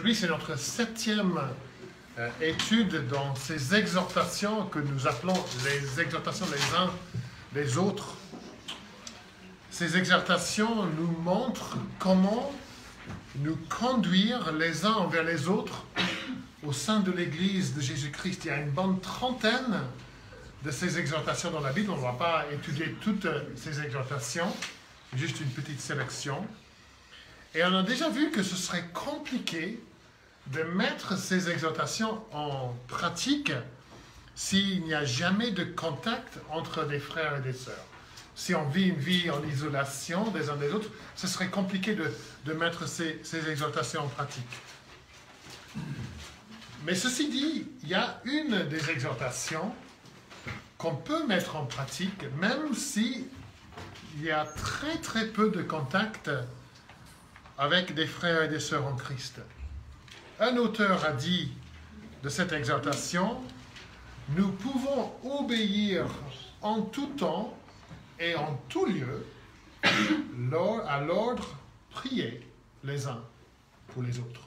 Aujourd'hui, c'est notre 7e étude dans ces exhortations que nous appelons les exhortations les uns des autres. Ces exhortations nous montrent comment nous conduire les uns envers les autres au sein de l'Église de Jésus-Christ. Il y a une bonne trentaine de ces exhortations dans la Bible. On ne va pas étudier toutes ces exhortations, juste une petite sélection. Et on a déjà vu que ce serait compliqué de mettre ces exhortations en pratique s'il n'y a jamais de contact entre des frères et des sœurs. Si on vit une vie en isolation des uns des autres, ce serait compliqué de mettre ces exhortations en pratique. Mais ceci dit, il y a une des exhortations qu'on peut mettre en pratique, même si il y a très très peu de contact avec des frères et des sœurs en Christ. Un auteur a dit de cette exhortation, « Nous pouvons obéir en tout temps et en tout lieu à l'ordre prier les uns pour les autres. »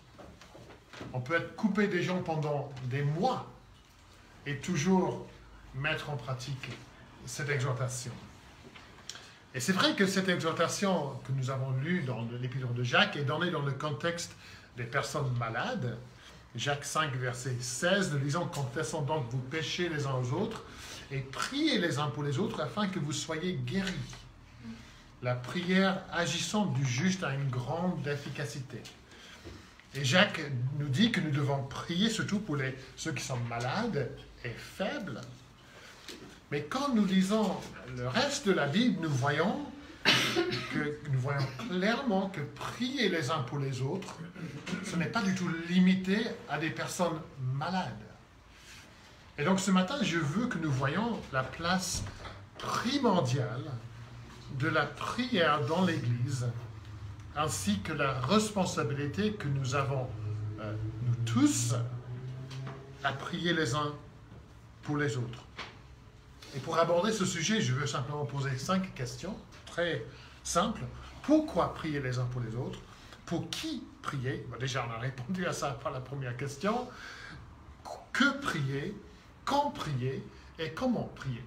On peut être coupé des gens pendant des mois et toujours mettre en pratique cette exhortation. Et c'est vrai que cette exhortation que nous avons lue dans l'épître de Jacques est donnée dans le contexte des personnes malades. Jacques 5, verset 16, nous lisons « Confessons donc vos péchés les uns aux autres et priez les uns pour les autres afin que vous soyez guéris. La prière agissant du juste a une grande efficacité. » Et Jacques nous dit que nous devons prier surtout pour ceux qui sont malades et faibles. Mais quand nous lisons le reste de la Bible, nous voyons clairement que prier les uns pour les autres, ce n'est pas du tout limité à des personnes malades. Et donc ce matin, je veux que nous voyions la place primordiale de la prière dans l'Église, ainsi que la responsabilité que nous avons, nous tous, à prier les uns pour les autres. Et pour aborder ce sujet, je veux simplement poser 5 questions, très simples. Pourquoi prier les uns pour les autres? Pour qui prier? Déjà, on a répondu à ça par la première question. Que prier? Quand prier? Et comment prier?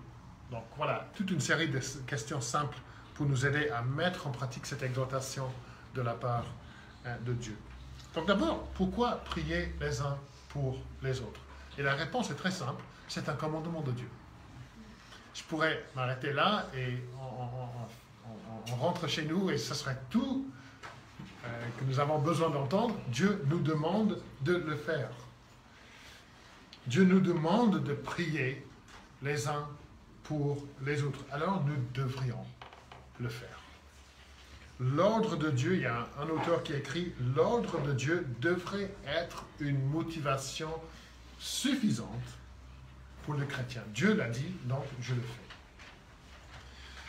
Donc voilà, toute une série de questions simples pour nous aider à mettre en pratique cette exhortation de la part de Dieu. Donc d'abord, pourquoi prier les uns pour les autres? Et la réponse est très simple, c'est un commandement de Dieu. Je pourrais m'arrêter là et on rentre chez nous et ce serait tout que nous avons besoin d'entendre. Dieu nous demande de le faire. Dieu nous demande de prier les uns pour les autres. Alors nous devrions le faire. L'ordre de Dieu, il y a un auteur qui écrit « L'ordre de Dieu devrait être une motivation suffisante pour le chrétien. Dieu l'a dit, donc je le fais. »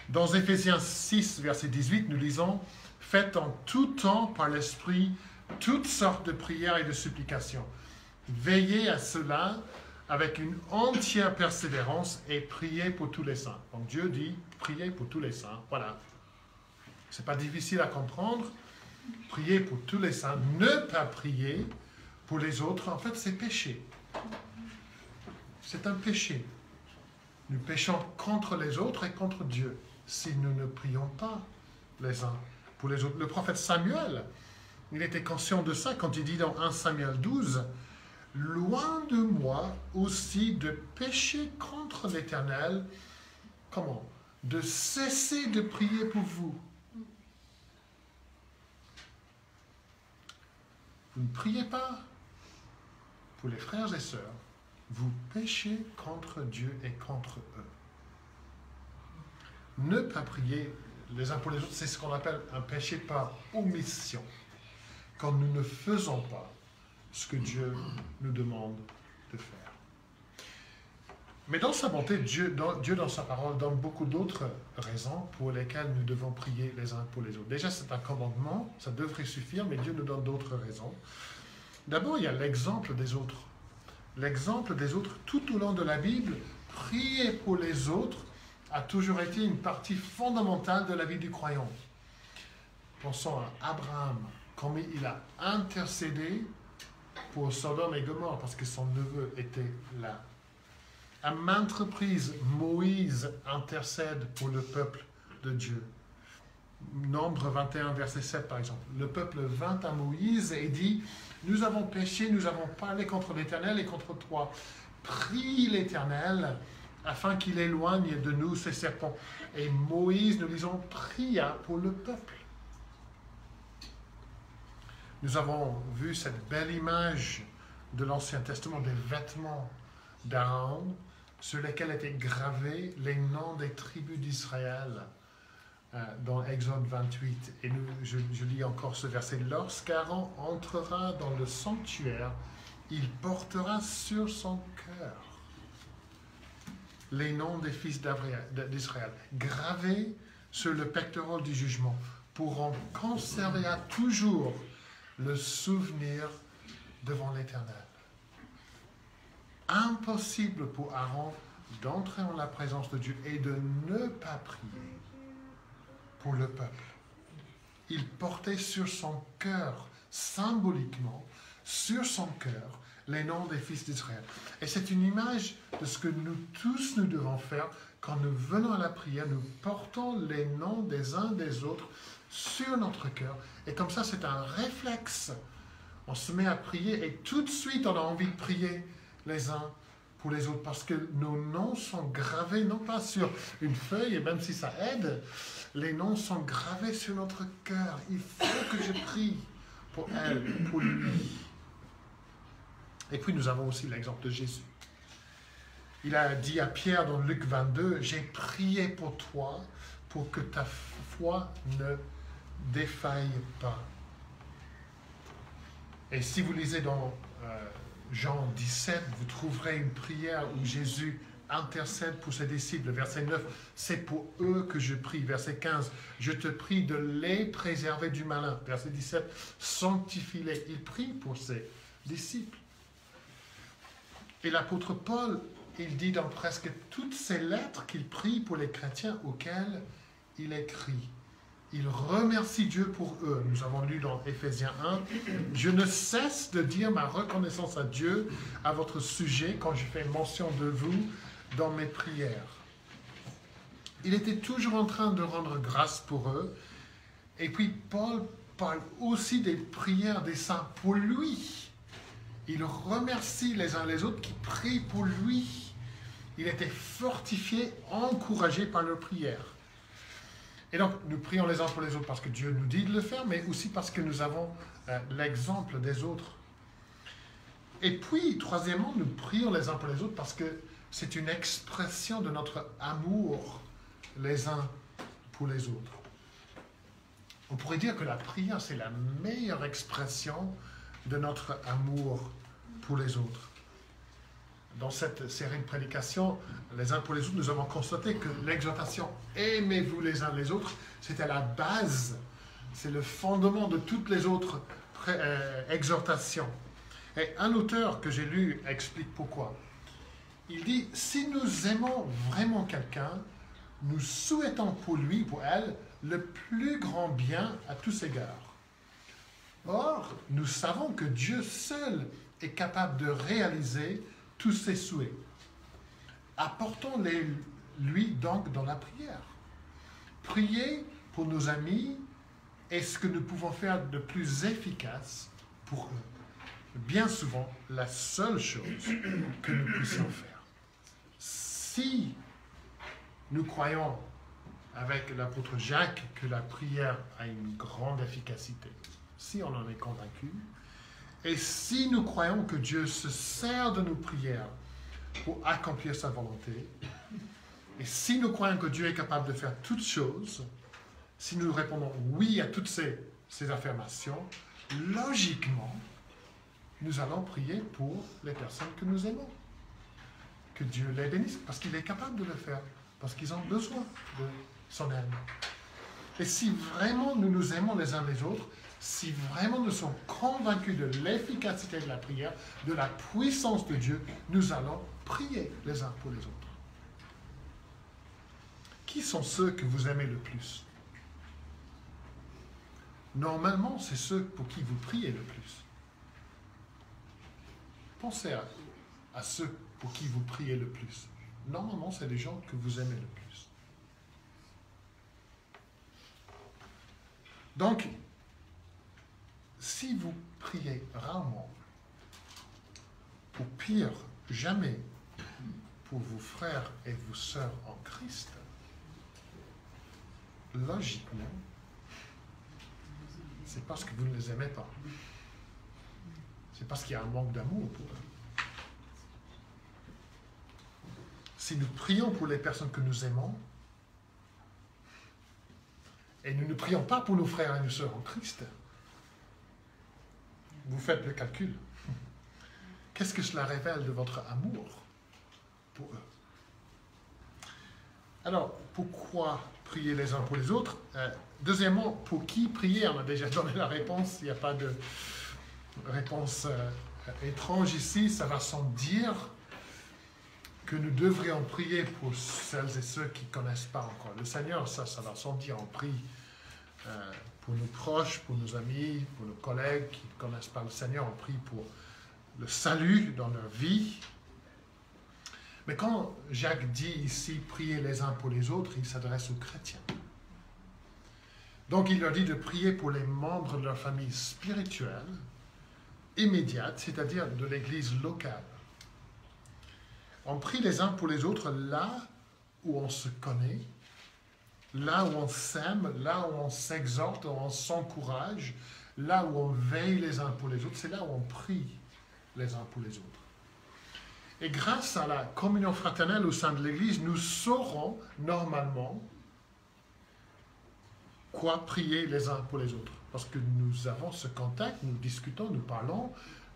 Dans Éphésiens 6, verset 18, nous lisons « Faites en tout temps par l'Esprit toutes sortes de prières et de supplications. Veillez à cela avec une entière persévérance et priez pour tous les saints. » Donc Dieu dit « Priez pour tous les saints. » Voilà. Ce n'est pas difficile à comprendre. Prier pour tous les saints. Ne pas prier pour les autres, en fait, c'est péché. C'est un péché. Nous péchons contre les autres et contre Dieu si nous ne prions pas les uns pour les autres. Le prophète Samuel, il était conscient de ça quand il dit dans 1 Samuel 12, « Loin de moi aussi de pécher contre l'Éternel. » Comment? De cesser de prier pour vous. Vous ne priez pas pour les frères et sœurs. Vous péchez contre Dieu et contre eux. Ne pas prier les uns pour les autres, c'est ce qu'on appelle un péché par omission. Quand nous ne faisons pas ce que Dieu nous demande de faire. Mais dans sa bonté, Dieu dans sa parole donne beaucoup d'autres raisons pour lesquelles nous devons prier les uns pour les autres. Déjà, c'est un commandement, ça devrait suffire, mais Dieu nous donne d'autres raisons. D'abord, il y a l'exemple des autres. L'exemple des autres, tout au long de la Bible, prier pour les autres a toujours été une partie fondamentale de la vie du croyant. Pensons à Abraham, comme il a intercédé pour Sodome et Gomorrhe parce que son neveu était là. À maintes reprises, Moïse intercède pour le peuple de Dieu. Nombre 21, verset 7 par exemple. Le peuple vint à Moïse et dit, « Nous avons péché, nous avons parlé contre l'Éternel et contre toi. Prie l'Éternel afin qu'il éloigne de nous ces serpents. » Et Moïse, nous lisons, pria pour le peuple. Nous avons vu cette belle image de l'Ancien Testament, des vêtements d'Aaron, sur lesquels étaient gravés les noms des tribus d'Israël dans Exode 28. Et je lis encore ce verset. « Lorsqu'Aaron entrera dans le sanctuaire, il portera sur son cœur les noms des fils d'Israël, gravés sur le pectoral du jugement, pour en conserver à toujours le souvenir devant l'Éternel. » Impossible pour Aaron d'entrer en la présence de Dieu et de ne pas prier pour le peuple. Il portait sur son cœur, symboliquement, sur son cœur, les noms des fils d'Israël. Et c'est une image de ce que nous tous, nous devons faire quand nous venons à la prière. Nous portons les noms des uns des autres sur notre cœur. Et comme ça, c'est un réflexe. On se met à prier et tout de suite, on a envie de prier les uns pour les autres parce que nos noms sont gravés, non pas sur une feuille, et même si ça aide, les noms sont gravés sur notre cœur. Il faut que je prie pour elle, pour lui. Et puis nous avons aussi l'exemple de Jésus. Il a dit à Pierre dans Luc 22, « J'ai prié pour toi pour que ta foi ne défaille pas. » Et si vous lisez dans Jean 17, vous trouverez une prière où Jésus intercède pour ses disciples. Verset 9, « C'est pour eux que je prie. » Verset 15, « Je te prie de les préserver du malin. » Verset 17, « Sanctifie-les. » Il prie pour ses disciples. Et l'apôtre Paul, il dit dans presque toutes ses lettres qu'il prie pour les chrétiens auxquels il écrit. Il remercie Dieu pour eux. Nous avons lu dans Éphésiens 1, « Je ne cesse de dire ma reconnaissance à Dieu à votre sujet quand je fais mention de vous dans mes prières. » Il était toujours en train de rendre grâce pour eux. Et puis Paul parle aussi des prières des saints pour lui. Il remercie les uns les autres qui prient pour lui. Il était fortifié, encouragé par leurs prières. Et donc, nous prions les uns pour les autres parce que Dieu nous dit de le faire, mais aussi parce que nous avons l'exemple des autres. Et puis, troisièmement, nous prions les uns pour les autres parce que c'est une expression de notre amour les uns pour les autres. On pourrait dire que la prière, c'est la meilleure expression de notre amour pour les autres. Dans cette série de prédications, les uns pour les autres, nous avons constaté que l'exhortation « Aimez-vous les uns les autres », c'était la base, c'est le fondement de toutes les autres exhortations. Et un auteur que j'ai lu explique pourquoi. Il dit « Si nous aimons vraiment quelqu'un, nous souhaitons pour lui, pour elle, le plus grand bien à tous égards. Or, nous savons que Dieu seul est capable de réaliser tous ses souhaits. Apportons-les lui donc dans la prière. Prier pour nos amis est ce que nous pouvons faire de plus efficace pour eux. Bien souvent, la seule chose que nous puissions faire. Si nous croyons avec l'apôtre Jacques que la prière a une grande efficacité, si on en est convaincu, et si nous croyons que Dieu se sert de nos prières pour accomplir sa volonté, et si nous croyons que Dieu est capable de faire toutes choses, si nous répondons oui à toutes ces affirmations, logiquement, nous allons prier pour les personnes que nous aimons. Que Dieu les bénisse, parce qu'il est capable de le faire, parce qu'ils ont besoin de son aide. Et si vraiment nous nous aimons les uns les autres, si vraiment nous sommes convaincus de l'efficacité de la prière, de la puissance de Dieu, nous allons prier les uns pour les autres. Qui sont ceux que vous aimez le plus? Normalement, c'est ceux pour qui vous priez le plus. pensez à ceux pour qui vous priez le plus. Normalement, c'est les gens que vous aimez le plus. Donc, si vous priez rarement, ou pire, jamais, pour vos frères et vos sœurs en Christ, logiquement, c'est parce que vous ne les aimez pas. C'est parce qu'il y a un manque d'amour pour eux. Si nous prions pour les personnes que nous aimons, et nous ne prions pas pour nos frères et nos sœurs en Christ, vous faites le calcul. Qu'est-ce que cela révèle de votre amour pour eux? Alors, pourquoi prier les uns pour les autres? Deuxièmement, pour qui prier? On a déjà donné la réponse, il n'y a pas de réponse étrange ici. Ça va sans dire que nous devrions prier pour celles et ceux qui ne connaissent pas encore le Seigneur. Ça va sans dire. On prie pour nos proches, pour nos amis, pour nos collègues qui ne connaissent pas le Seigneur. On prie pour le salut dans leur vie. Mais quand Jacques dit ici « prier les uns pour les autres », il s'adresse aux chrétiens. Donc il leur dit de prier pour les membres de leur famille spirituelle, immédiate, c'est-à-dire de l'Église locale. On prie les uns pour les autres là où on se connaît, là où on s'aime, là où on s'exhorte, où on s'encourage, là où on veille les uns pour les autres. C'est là où on prie les uns pour les autres. Et grâce à la communion fraternelle au sein de l'Église, nous saurons normalement quoi prier les uns pour les autres. Parce que nous avons ce contact, nous discutons, nous parlons,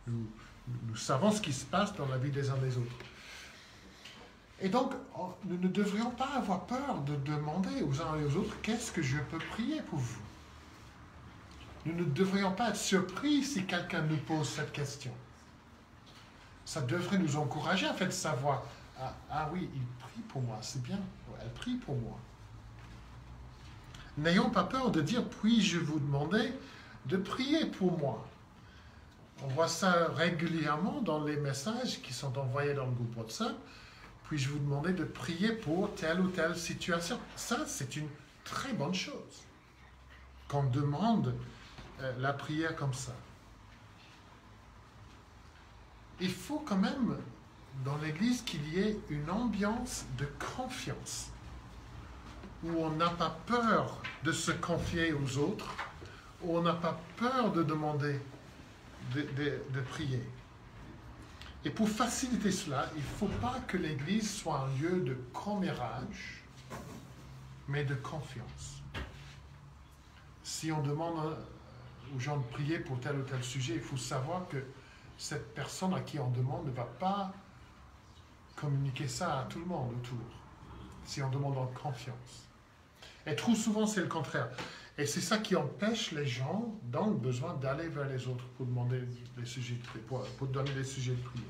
nous savons ce qui se passe dans la vie des uns des autres. Et donc, nous ne devrions pas avoir peur de demander aux uns et aux autres « Qu'est-ce que je peux prier pour vous ?» Nous ne devrions pas être surpris si quelqu'un nous pose cette question. Ça devrait nous encourager, en fait, de savoir « Ah oui, il prie pour moi, c'est bien, elle prie pour moi. » N'ayons pas peur de dire « Puis-je vous demander de prier pour moi ?» On voit ça régulièrement dans les messages qui sont envoyés dans le groupe WhatsApp. « Puis-je vous demander de prier pour telle ou telle situation ?» Ça, c'est une très bonne chose, qu'on demande la prière comme ça. Il faut quand même, dans l'Église, qu'il y ait une ambiance de confiance, où on n'a pas peur de se confier aux autres, où on n'a pas peur de demander de prier. Et pour faciliter cela, il ne faut pas que l'Église soit un lieu de commérage, mais de confiance. Si on demande aux gens de prier pour tel ou tel sujet, il faut savoir que cette personne à qui on demande ne va pas communiquer ça à tout le monde autour, si on demande en confiance. Et trop souvent, c'est le contraire. Et c'est ça qui empêche les gens dans le besoin d'aller vers les autres pour demander des sujets pour donner des sujets de prière.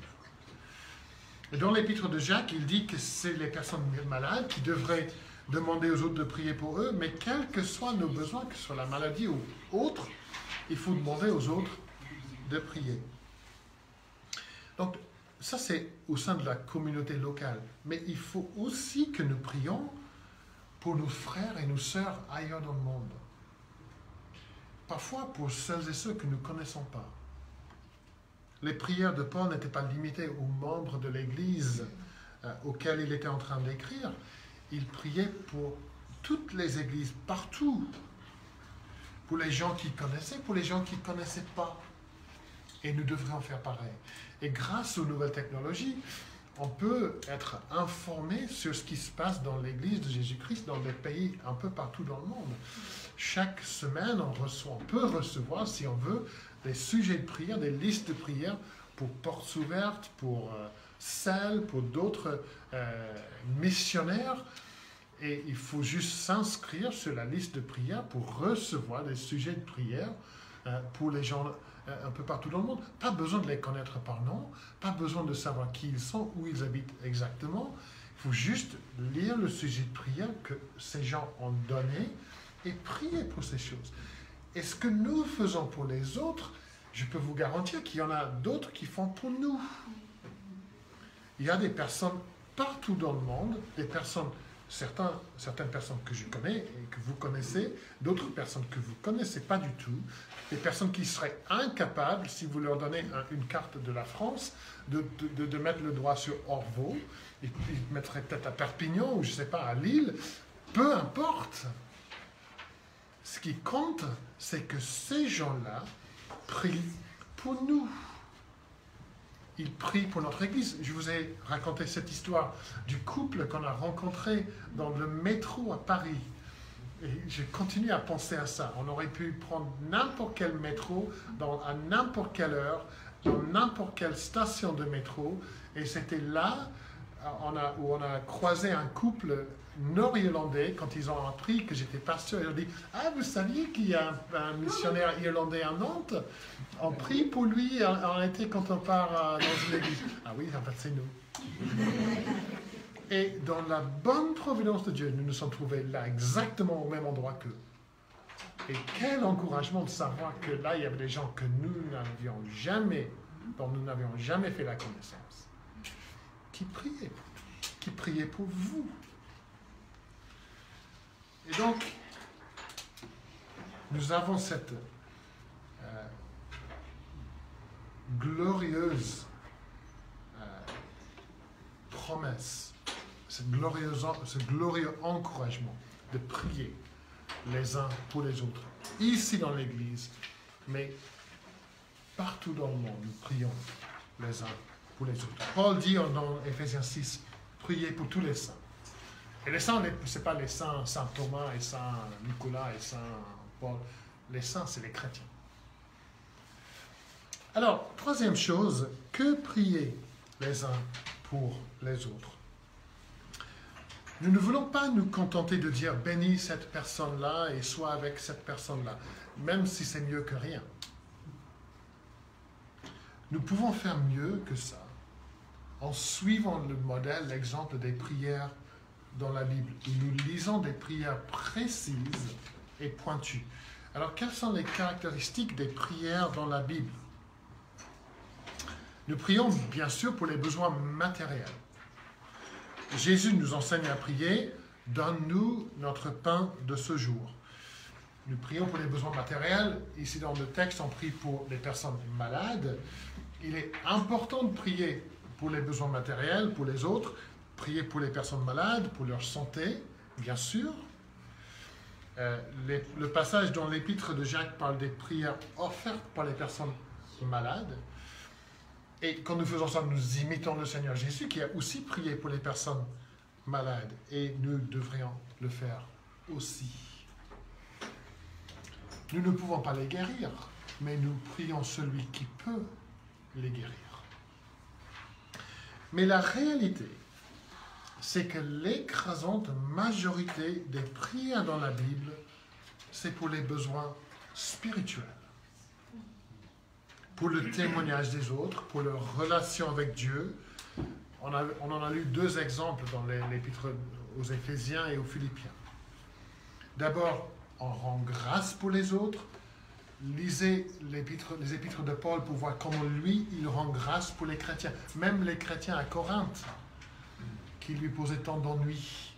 Et dans l'épître de Jacques, il dit que c'est les personnes malades qui devraient demander aux autres de prier pour eux, mais quels que soient nos besoins, que ce soit la maladie ou autre, il faut demander aux autres de prier. Donc, ça c'est au sein de la communauté locale. Mais il faut aussi que nous prions pour nos frères et nos sœurs ailleurs dans le monde. Parfois pour celles et ceux que nous ne connaissons pas. Les prières de Paul n'étaient pas limitées aux membres de l'Église auxquels il était en train d'écrire. Il priait pour toutes les églises, partout. Pour les gens qui connaissaient, pour les gens qui ne connaissaient pas. Et nous devrions faire pareil. Et grâce aux nouvelles technologies, on peut être informé sur ce qui se passe dans l'Église de Jésus-Christ dans des pays un peu partout dans le monde. Chaque semaine, on peut recevoir, si on veut, des sujets de prière, des listes de prières pour Portes Ouvertes, pour CEL, pour d'autres missionnaires. Et il faut juste s'inscrire sur la liste de prières pour recevoir des sujets de prière pour les gens un peu partout dans le monde. Pas besoin de les connaître par nom, pas besoin de savoir qui ils sont, où ils habitent exactement. Il faut juste lire le sujet de prière que ces gens ont donné et prier pour ces choses. Et ce que nous faisons pour les autres, je peux vous garantir qu'il y en a d'autres qui font pour nous. Il y a des personnes partout dans le monde, des personnes, certaines personnes que je connais et que vous connaissez, d'autres personnes que vous ne connaissez pas du tout, des personnes qui seraient incapables, si vous leur donnez une carte de la France, de mettre le doigt sur Orvault, ils mettraient peut-être à Perpignan ou je ne sais pas, à Lille, peu importe. Ce qui compte, c'est que ces gens-là prient pour nous. Ils prient pour notre Église. Je vous ai raconté cette histoire du couple qu'on a rencontré dans le métro à Paris. Et je continue à penser à ça. On aurait pu prendre n'importe quel métro, à n'importe quelle heure, dans n'importe quelle station de métro. Et c'était là où on a croisé un couple nord-irlandais quand ils ont appris que j'étais pasteur. Ils ont dit « Ah, vous saviez qu'il y a un missionnaire irlandais à Nantes? On prie pour lui en été quand on part dans une église. » Ah oui, en fait, c'est nous. Et dans la bonne providence de Dieu, nous nous sommes trouvés là, exactement au même endroit qu'eux. Et quel encouragement de savoir que là, il y avait des gens que dont nous n'avions jamais fait la connaissance, qui priaient pour vous. Et donc, nous avons cette glorieuse promesse, ce glorieux encouragement de prier les uns pour les autres, ici dans l'Église, mais partout dans le monde, nous prions les uns pour les autres. Paul dit dans Éphésiens 6, priez pour tous les saints. Et les saints, ce n'est pas les saints Saint Thomas et Saint Nicolas et Saint Paul. Les saints, c'est les chrétiens. Alors, troisième chose, que prier les uns pour les autres? Nous ne voulons pas nous contenter de dire « bénis cette personne-là et sois avec cette personne-là », même si c'est mieux que rien. Nous pouvons faire mieux que ça en suivant le modèle, l'exemple des prières dans la Bible, où nous lisons des prières précises et pointues. Alors, quelles sont les caractéristiques des prières dans la Bible? Nous prions bien sûr pour les besoins matériels. Jésus nous enseigne à prier « Donne-nous notre pain de ce jour ». Nous prions pour les besoins matériels. Ici dans le texte, on prie pour les personnes malades. Il est important de prier pour les besoins matériels, pour les autres, prier pour les personnes malades, pour leur santé, bien sûr. Le passage dans l'épître de Jacques parle des prières offertes par les personnes malades. Et quand nous faisons ça, nous imitons le Seigneur Jésus qui a aussi prié pour les personnes malades. Et nous devrions le faire aussi. Nous ne pouvons pas les guérir, mais nous prions celui qui peut les guérir. Mais la réalité, c'est que l'écrasante majorité des prières dans la Bible, c'est pour les besoins spirituels. Pour le témoignage des autres, pour leur relation avec Dieu. On en a lu deux exemples dans l'épître aux Éphésiens et aux Philippiens. D'abord, on rend grâce pour les autres. Lisez les épîtres de Paul pour voir comment lui, il rend grâce pour les chrétiens. Même les chrétiens à Corinthe, qui lui posaient tant d'ennuis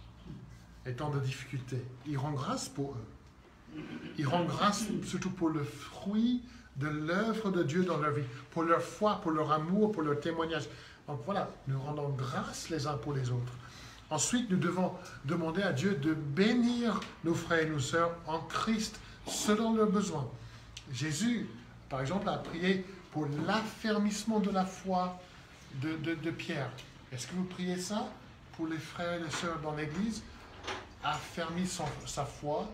et tant de difficultés. Il rend grâce pour eux. Il rend grâce surtout pour le fruit de l'œuvre de Dieu dans leur vie, pour leur foi, pour leur amour, pour leur témoignage. Donc voilà, nous rendons grâce les uns pour les autres. Ensuite, nous devons demander à Dieu de bénir nos frères et nos sœurs en Christ, selon leurs besoins. Jésus, par exemple, a prié pour l'affermissement de la foi de Pierre. Est-ce que vous priez ça pour les frères et les sœurs dans l'Église? Affermis sa foi,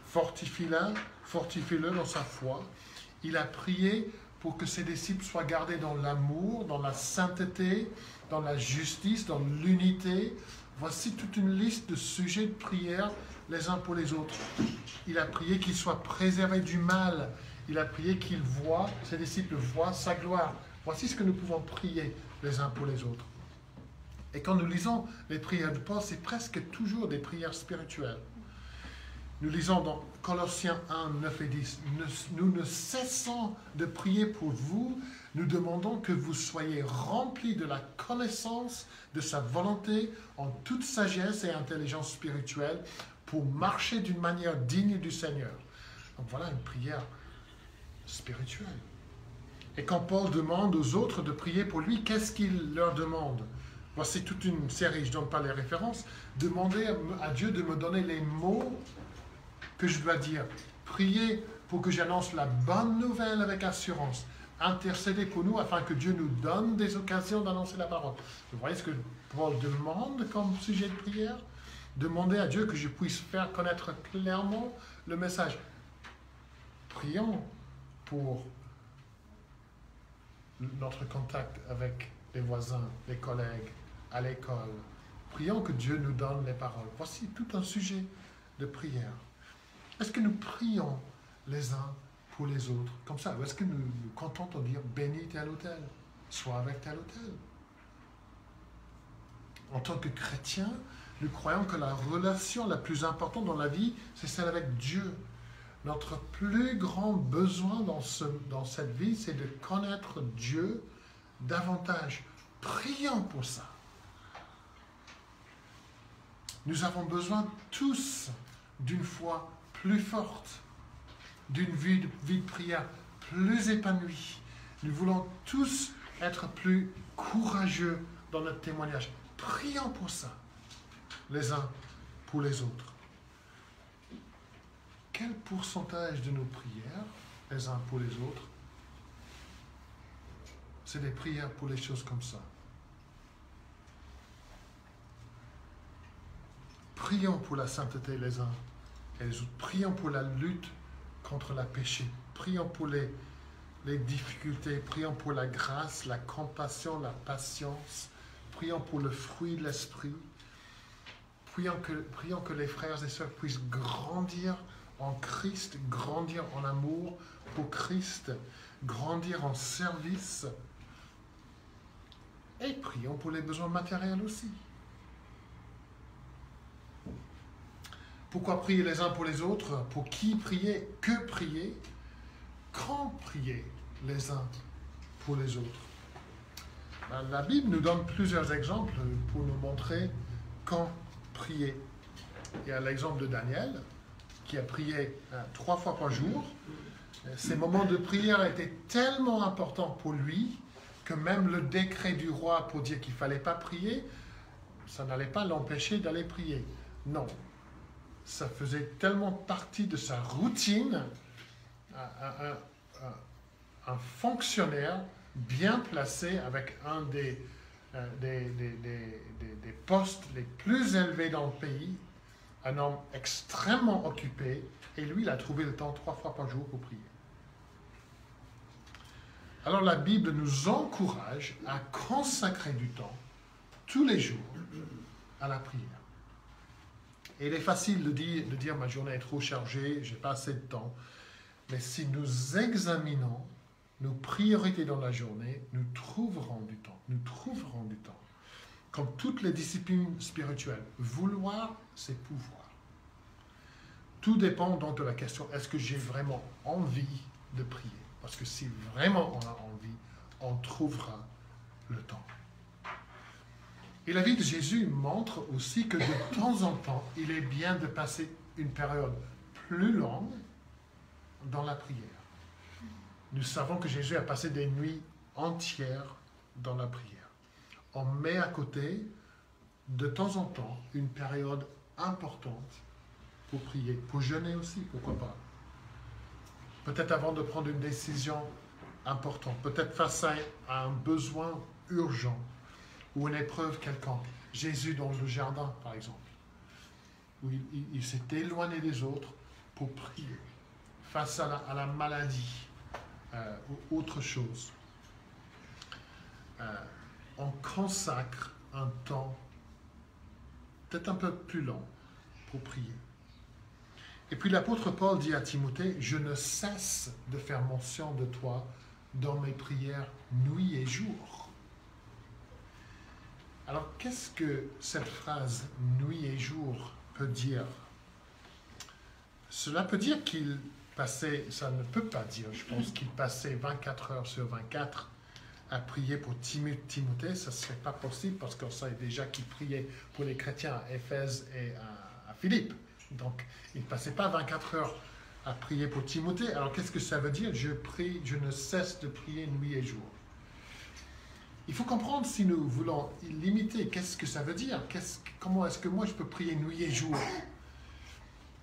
fortifie-le dans sa foi. Il a prié pour que ses disciples soient gardés dans l'amour, dans la sainteté, dans la justice, dans l'unité. Voici toute une liste de sujets de prière les uns pour les autres. Il a prié qu'ils soient préservés du mal. Il a prié ses disciples voient sa gloire. Voici ce que nous pouvons prier les uns pour les autres. Et quand nous lisons les prières de Paul, c'est presque toujours des prières spirituelles. Nous lisons dans Colossiens 1, 9 et 10, nous ne cessons de prier pour vous, nous demandons que vous soyez remplis de la connaissance de sa volonté en toute sagesse et intelligence spirituelle pour marcher d'une manière digne du Seigneur. Donc voilà une prière spirituelle. Et quand Paul demande aux autres de prier pour lui, qu'est-ce qu'il leur demande? Voici toute une série, je ne donne pas les références. Demandez à Dieu de me donner les mots que je dois dire. Priez pour que j'annonce la bonne nouvelle avec assurance. Intercédez pour nous afin que Dieu nous donne des occasions d'annoncer la parole. Vous voyez ce que Paul demande comme sujet de prière? Demandez à Dieu que je puisse faire connaître clairement le message. Prions pour notre contact avec les voisins, les collègues, à l'école. Prions que Dieu nous donne les paroles. Voici tout un sujet de prière. Est-ce que nous prions les uns pour les autres comme ça? Ou est-ce que nous nous contentons de dire bénis tel ou tel, soit avec tel ou tel? En tant que chrétiens, nous croyons que la relation la plus importante dans la vie, c'est celle avec Dieu. Notre plus grand besoin dans cette vie, c'est de connaître Dieu davantage. Prions pour ça. Nous avons besoin tous d'une foi plus forte, d'une vie de prière plus épanouie. Nous voulons tous être plus courageux dans notre témoignage. Prions pour ça, les uns pour les autres. Quel pourcentage de nos prières, les uns pour les autres, c'est des prières pour les choses comme ça? Prions pour la sainteté les uns et les autres. Prions pour la lutte contre le péché. Prions pour les difficultés. Prions pour la grâce, la compassion, la patience. Prions pour le fruit de l'esprit. Prions que les frères et sœurs puissent grandir en Christ, grandir en amour pour Christ, grandir en service. Et prions pour les besoins matériels aussi. Pourquoi prier les uns pour les autres? Pour qui prier? Que prier? Quand prier les uns pour les autres? La Bible nous donne plusieurs exemples pour nous montrer quand prier. Il y a l'exemple de Daniel, qui a prié 3 fois par jour. Ces moments de prière étaient tellement importants pour lui que même le décret du roi pour dire qu'il ne fallait pas prier, ça n'allait pas l'empêcher d'aller prier. Non. Ça faisait tellement partie de sa routine, un fonctionnaire bien placé avec un des postes les plus élevés dans le pays, un homme extrêmement occupé, et lui, il a trouvé le temps 3 fois par jour pour prier. Alors la Bible nous encourage à consacrer du temps, tous les jours, à la prière. Et il est facile de dire ma journée est trop chargée, je n'ai pas assez de temps. Mais si nous examinons nos priorités dans la journée, nous trouverons du temps. Nous trouverons du temps. Comme toutes les disciplines spirituelles, vouloir, c'est pouvoir. Tout dépend donc de la question, est-ce que j'ai vraiment envie de prier? Parce que si vraiment on a envie, on trouvera le temps. Et la vie de Jésus montre aussi que de temps en temps, il est bien de passer une période plus longue dans la prière. Nous savons que Jésus a passé des nuits entières dans la prière. On met à côté, de temps en temps, une période importante pour prier, pour jeûner aussi, pourquoi pas. Peut-être avant de prendre une décision importante, peut-être face à un besoin urgent, ou une épreuve quelconque. Jésus dans le jardin, par exemple, où il s'est éloigné des autres pour prier face à la maladie ou autre chose. On consacre un temps peut-être un peu plus long pour prier. Et puis l'apôtre Paul dit à Timothée, « Je ne cesse de faire mention de toi dans mes prières nuit et jour. » Alors, qu'est-ce que cette phrase « nuit et jour » peut dire? Cela peut dire qu'il passait, ça ne peut pas dire, je pense qu'il passait 24 heures sur 24 à prier pour Timothée. Ça ne serait pas possible parce qu'on sait déjà qu'il priait pour les chrétiens à Éphèse et à Philippe. Donc, il ne passait pas 24 heures à prier pour Timothée. Alors, qu'est-ce que ça veut dire? Je prie, je ne cesse de prier nuit et jour. Il faut comprendre si nous voulons limiter, qu'est-ce que ça veut dire? Comment est-ce que moi je peux prier nuit et jour?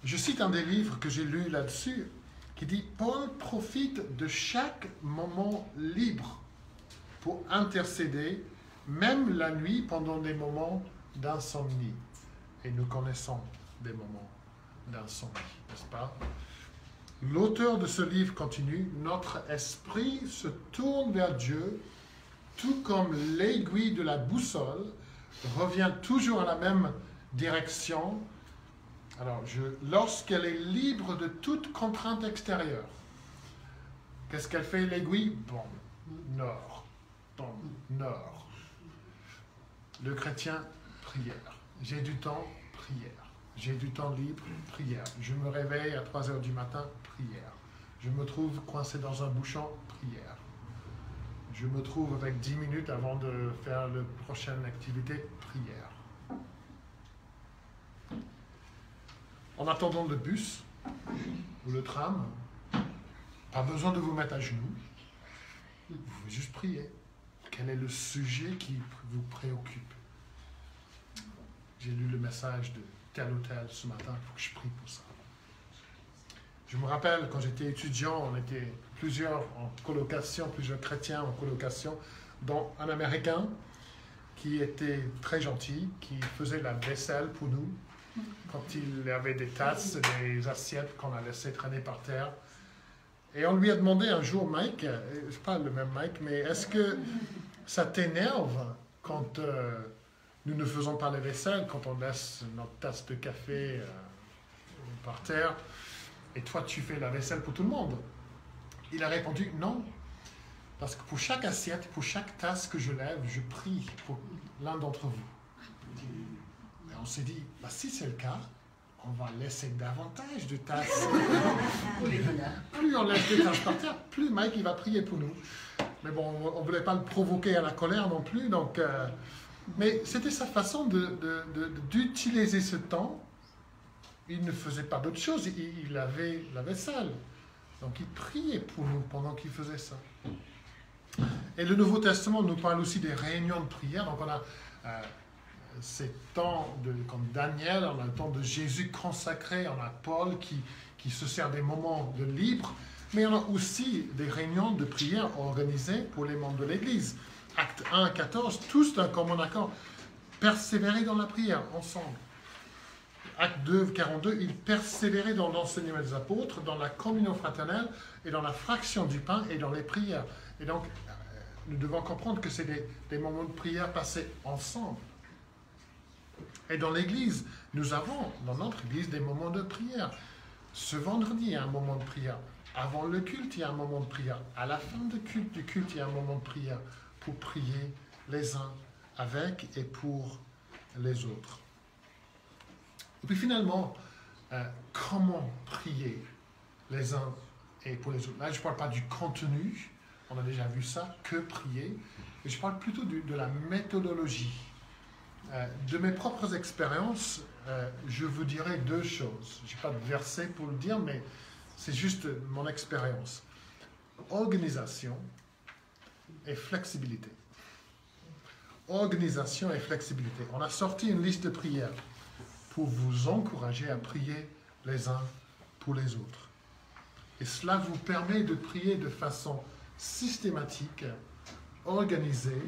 Je cite un des livres que j'ai lu là-dessus qui dit « Paul profite de chaque moment libre pour intercéder, même la nuit pendant des moments d'insomnie. » Et nous connaissons des moments d'insomnie, n'est-ce pas? L'auteur de ce livre continue « Notre esprit se tourne vers Dieu, tout comme l'aiguille de la boussole revient toujours à la même direction. Alors, lorsqu'elle est libre de toute contrainte extérieure, qu'est-ce qu'elle fait l'aiguille? Bon, nord, bon, nord. Le chrétien, prière. J'ai du temps, prière. J'ai du temps libre, prière. Je me réveille à 3 heures du matin, prière. Je me trouve coincé dans un bouchon, prière. Je me trouve avec 10 minutes avant de faire la prochaine activité, prière. En attendant le bus ou le tram, pas besoin de vous mettre à genoux. Vous pouvez juste prier. Quel est le sujet qui vous préoccupe? J'ai lu le message de tel ou tel ce matin, il faut que je prie pour ça. Je me rappelle, quand j'étais étudiant, on était plusieurs en colocation, plusieurs chrétiens en colocation, dont un Américain qui était très gentil, qui faisait la vaisselle pour nous, quand il y avait des tasses, des assiettes qu'on a laissées traîner par terre. Et on lui a demandé un jour, Mike, je parle le même Mike, mais est-ce que ça t'énerve quand nous ne faisons pas la vaisselle, quand on laisse notre tasse de café par terre, et toi tu fais la vaisselle pour tout le monde? Il a répondu, non, parce que pour chaque assiette, pour chaque tasse que je lève, je prie pour l'un d'entre vous. Et on s'est dit, bah, si c'est le cas, on va laisser davantage de tasses. Plus on laisse des tasses par terre, plus Mike il va prier pour nous. Mais bon, on ne voulait pas le provoquer à la colère non plus. Donc, mais c'était sa façon d'utiliser ce temps. Il ne faisait pas d'autre chose, il avait la vaisselle. Donc il priait pour nous pendant qu'il faisait ça. Et le Nouveau Testament nous parle aussi des réunions de prière. Donc on a ces temps, comme Daniel, on a le temps de Jésus consacré, on a Paul qui se sert des moments de libre, mais on a aussi des réunions de prière organisées pour les membres de l'Église. Acte 1 à 14, tous d'un commun accord, persévérer dans la prière ensemble. Acte 2, 42, ils persévéraient dans l'enseignement des apôtres, dans la communion fraternelle et dans la fraction du pain et dans les prières. Et donc, nous devons comprendre que c'est des moments de prière passés ensemble. Et dans l'Église, nous avons, dans notre Église, des moments de prière. Ce vendredi, il y a un moment de prière. Avant le culte, il y a un moment de prière. À la fin du culte, il y a un moment de prière pour prier les uns avec et pour les autres. Et puis finalement, comment prier les uns et pour les autres? Là, je ne parle pas du contenu, on a déjà vu ça, que prier, mais je parle plutôt de la méthodologie. De mes propres expériences, je vous dirai deux choses. Je n'ai pas de verset pour le dire, mais c'est juste mon expérience. Organisation et flexibilité. Organisation et flexibilité. On a sorti une liste de prières pour vous encourager à prier les uns pour les autres. Et cela vous permet de prier de façon systématique, organisée.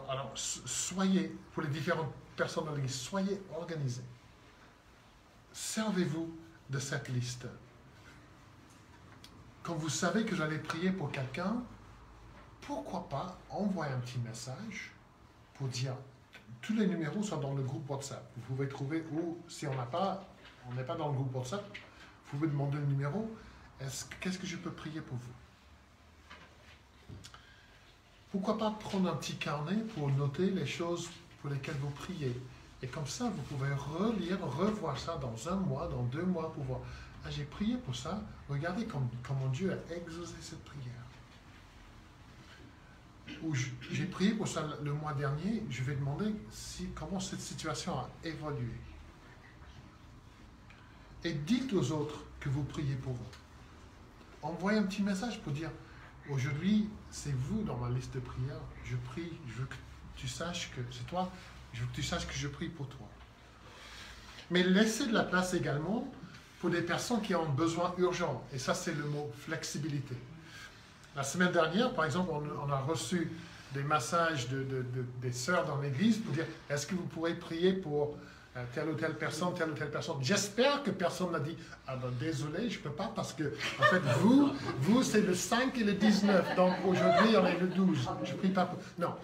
Alors soyez, pour les différentes personnes dans l'Église, soyez organisés. Servez-vous de cette liste. Quand vous savez que j'allais prier pour quelqu'un, pourquoi pas envoyer un petit message pour dire tous les numéros sont dans le groupe WhatsApp. Vous pouvez trouver, ou si on n'est pas dans le groupe WhatsApp, vous pouvez demander le numéro. Qu'est-ce que je peux prier pour vous? Pourquoi pas prendre un petit carnet pour noter les choses pour lesquelles vous priez? Et comme ça, vous pouvez relire, revoir ça dans un mois, dans 2 mois, pour voir. Ah, j'ai prié pour ça. Regardez comment Dieu a exaucé cette prière. Ou j'ai prié pour ça le mois dernier. Je vais demander comment cette situation a évolué. Et dites aux autres que vous priez pour eux. Envoyez un petit message pour dire, aujourd'hui, c'est vous dans ma liste de prières. Je prie, je veux que tu saches que c'est toi. Je veux que tu saches que je prie pour toi. Mais laissez de la place également pour des personnes qui ont un besoin urgent. Et ça, c'est le mot flexibilité. La semaine dernière, par exemple, on a reçu des messages des sœurs dans l'église pour dire, est-ce que vous pourrez prier pour telle ou telle personne, telle ou telle personne. J'espère que personne n'a dit, ah ben désolé, je ne peux pas parce que, en fait, vous c'est le 5 et le 19, donc aujourd'hui on est le 12. Je ne prie pas pour... Non.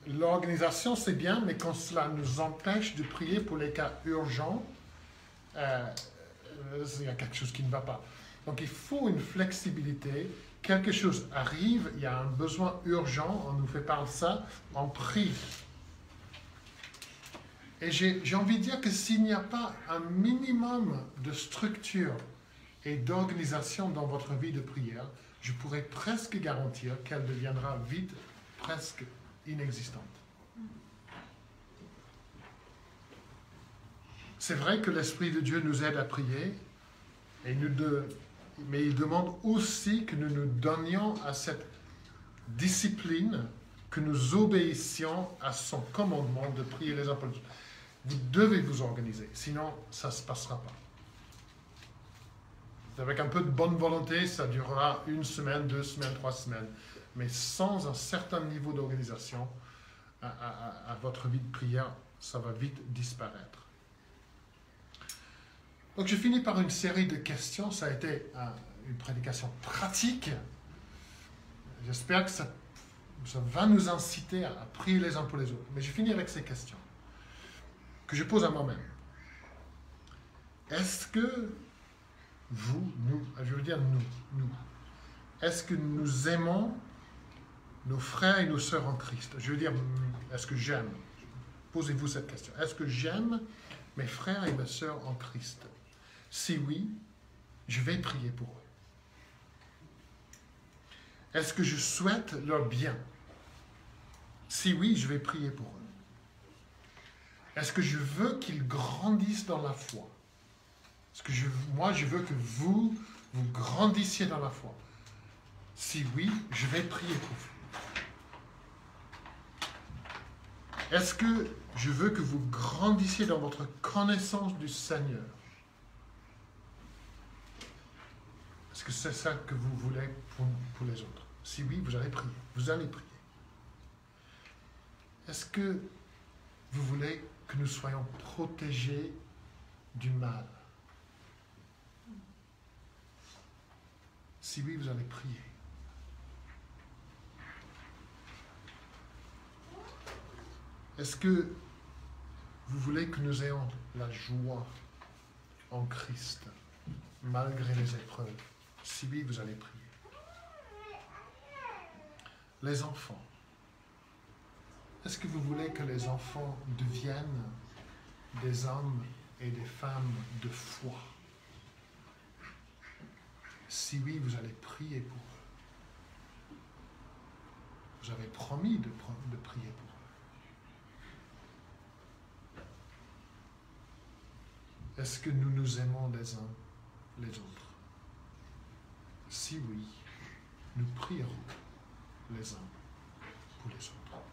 L'organisation, c'est bien, mais quand cela nous empêche de prier pour les cas urgents, il y a quelque chose qui ne va pas. Donc il faut une flexibilité. Quelque chose arrive, il y a un besoin urgent, on nous fait part de ça, on prie. Et j'ai envie de dire que s'il n'y a pas un minimum de structure et d'organisation dans votre vie de prière, je pourrais presque garantir qu'elle deviendra vite presque inexistante. C'est vrai que l'Esprit de Dieu nous aide à prier, mais il demande aussi que nous nous donnions à cette discipline, que nous obéissions à son commandement de prier les uns pour les autres. Vous devez vous organiser, sinon ça ne se passera pas. Avec un peu de bonne volonté, ça durera 1 semaine, 2 semaines, 3 semaines. Mais sans un certain niveau d'organisation à votre vie de prière, ça va vite disparaître. Donc je finis par une série de questions. Ça a été une prédication pratique. J'espère que ça va nous inciter à prier les uns pour les autres. Mais je finis avec ces questions que je pose à moi-même. Est-ce que je veux dire nous, est-ce que nous aimons nos frères et nos sœurs en Christ? Je veux dire, est-ce que j'aime? Posez-vous cette question. Est-ce que j'aime mes frères et mes sœurs en Christ? Si oui, je vais prier pour eux. Est-ce que je souhaite leur bien? Si oui, je vais prier pour eux. Est-ce que je veux qu'ils grandissent dans la foi? Est-ce que moi, je veux que vous grandissiez dans la foi? Si oui, je vais prier pour vous. Est-ce que je veux que vous grandissiez dans votre connaissance du Seigneur? Est-ce que c'est ça que vous voulez pour les autres? Si oui, vous allez prier. Vous allez prier. Est-ce que vous voulez que nous soyons protégés du mal? Si oui, vous allez prier. Est-ce que vous voulez que nous ayons la joie en Christ, malgré les épreuves? Si oui, vous allez prier. Les enfants. Est-ce que vous voulez que les enfants deviennent des hommes et des femmes de foi? Si oui, vous allez prier pour eux. Vous avez promis de prier pour eux. Est-ce que nous nous aimons les uns les autres? Si oui, nous prierons les uns pour les autres.